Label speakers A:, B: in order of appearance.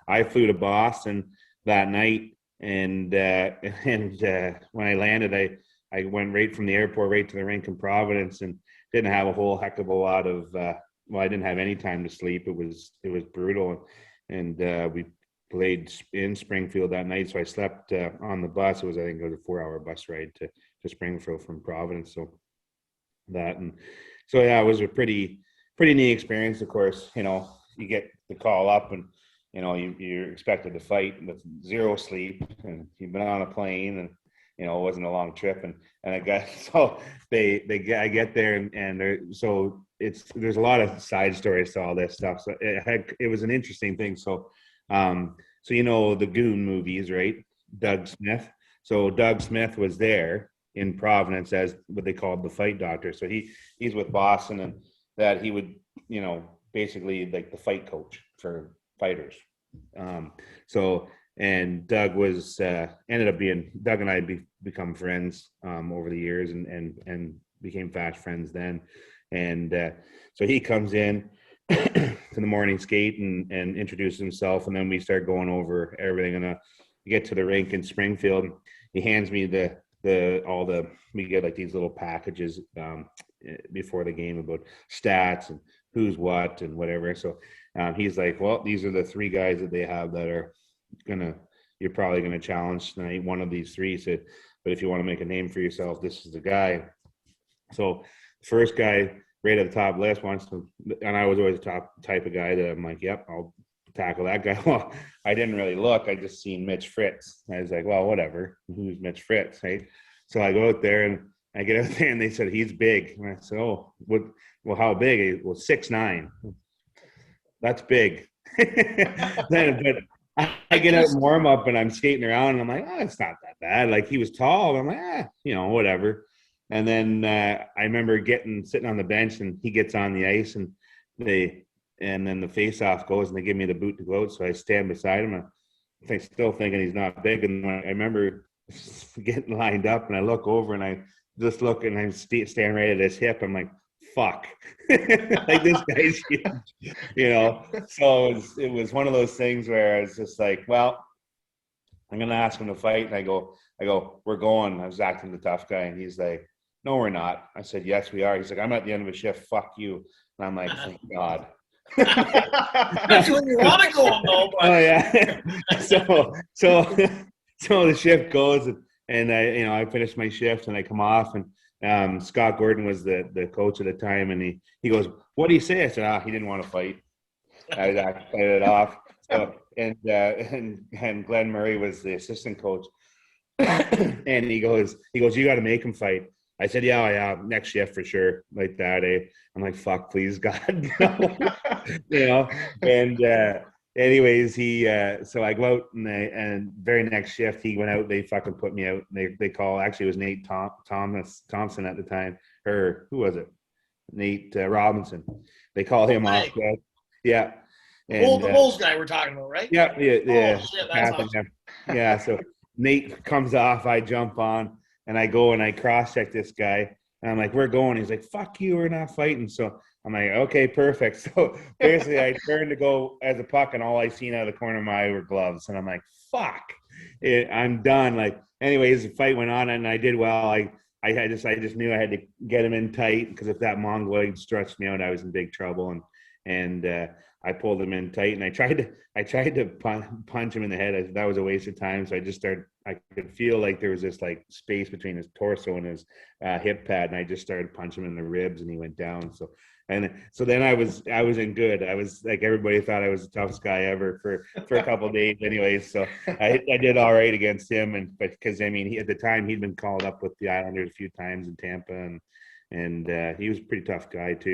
A: I flew to Boston that night, and when I landed, I went right from the airport right to the rink in Providence, and didn't have a whole heck of a lot of. Well, I didn't have any time to sleep. It was brutal, and we played in Springfield that night. So I slept on the bus. I think it was a 4-hour bus ride to Springfield from Providence. So that, and so yeah, it was a pretty neat experience. Of course, you get the call up, and you're expected to fight with zero sleep, and you've been on a plane, and it wasn't a long trip, and I got so I get there, and so there's a lot of side stories to all this stuff. So it was an interesting thing. So the Goon movies, right? Doug Smith. So Doug Smith was there in Providence as what they called the fight doctor. So he's with Boston, and that he would basically like the fight coach for fighters. And Doug was ended up being Doug and I become friends over the years, and became fast friends then. And so he comes in to the morning skate and introduces himself, and then we start going over everything. And we get to the rink in Springfield. He hands me we get like these little packages before the game about stats and who's what and whatever. So he's like, well, these are the 3 guys that they have that are you're probably gonna challenge tonight. One of these 3 said, but if you want to make a name for yourself, this is the guy. So first guy right at the top list wants to, and I was always the top type of guy that I'm like, yep, I'll tackle that guy. Well, I didn't really look. I just seen Mitch Fritz. I was like, well, whatever. Who's Mitch Fritz, right? So I go out there, and I get out there, and they said he's big. And I said, oh, what? Well, how big? Well, 6'9". That's big. But I get out and warm up, and I'm skating around, and I'm like, oh, it's not that bad. Like, he was tall. I'm like, whatever. And then I remember sitting on the bench, and he gets on the ice, and then the face-off goes, and they give me the boot to go out. So I stand beside him. I'm still thinking he's not big. And I remember getting lined up, and I look over, and I just look, and I'm standing right at his hip. I'm like, fuck. Like, this guy's huge, So it was one of those things where I was just like, well, I'm going to ask him to fight. And I go, we're going. I was acting the tough guy. And he's like, no, we're not. I said, yes, we are. He's like, I'm at the end of a shift. Fuck you. And I'm like, thank God.
B: That's when you want to go on, though. But...
A: Oh, yeah. So the shift goes, and I finish my shift, and I come off, and Scott Gordon was the coach at the time, and he goes, what do you say? I said, he didn't want to fight. I played it off. So, and Glenn Murray was the assistant coach. And he goes, you got to make him fight. I said, yeah, next shift for sure, like that. I'm like, fuck, please, God, no. And anyways, so I go out, and very next shift he went out. They fucking put me out. They call, actually it was Nate Thompson at the time, or who was it? Nate Robinson. They call him off. Yeah. And,
B: the Bulls guy we're talking about, right?
A: Yeah.
B: Oh, shit, that's awesome.
A: Yeah. So Nate comes off. I jump on. And I go and I cross-check this guy. And I'm like, we're going. He's like, fuck you, we're not fighting. So I'm like, okay, perfect. So basically I turned to go as a puck, and all I seen out of the corner of my eye were gloves. And I'm like, fuck, I'm done. Like, anyways, the fight went on, and I did well. I just knew I had to get him in tight, because if that Mongoloid stretched me out, I was in big trouble. And I pulled him in tight, and I tried to punch him in the head. That was a waste of time. So I could feel like there was this like space between his torso and his hip pad, and I just started punching him in the ribs, and he went down. So then I was in good. I was like, everybody thought I was the toughest guy ever for a couple of days anyways. So I did all right against him, but because at the time he'd been called up with the Islanders a few times in Tampa, and he was a pretty tough guy too.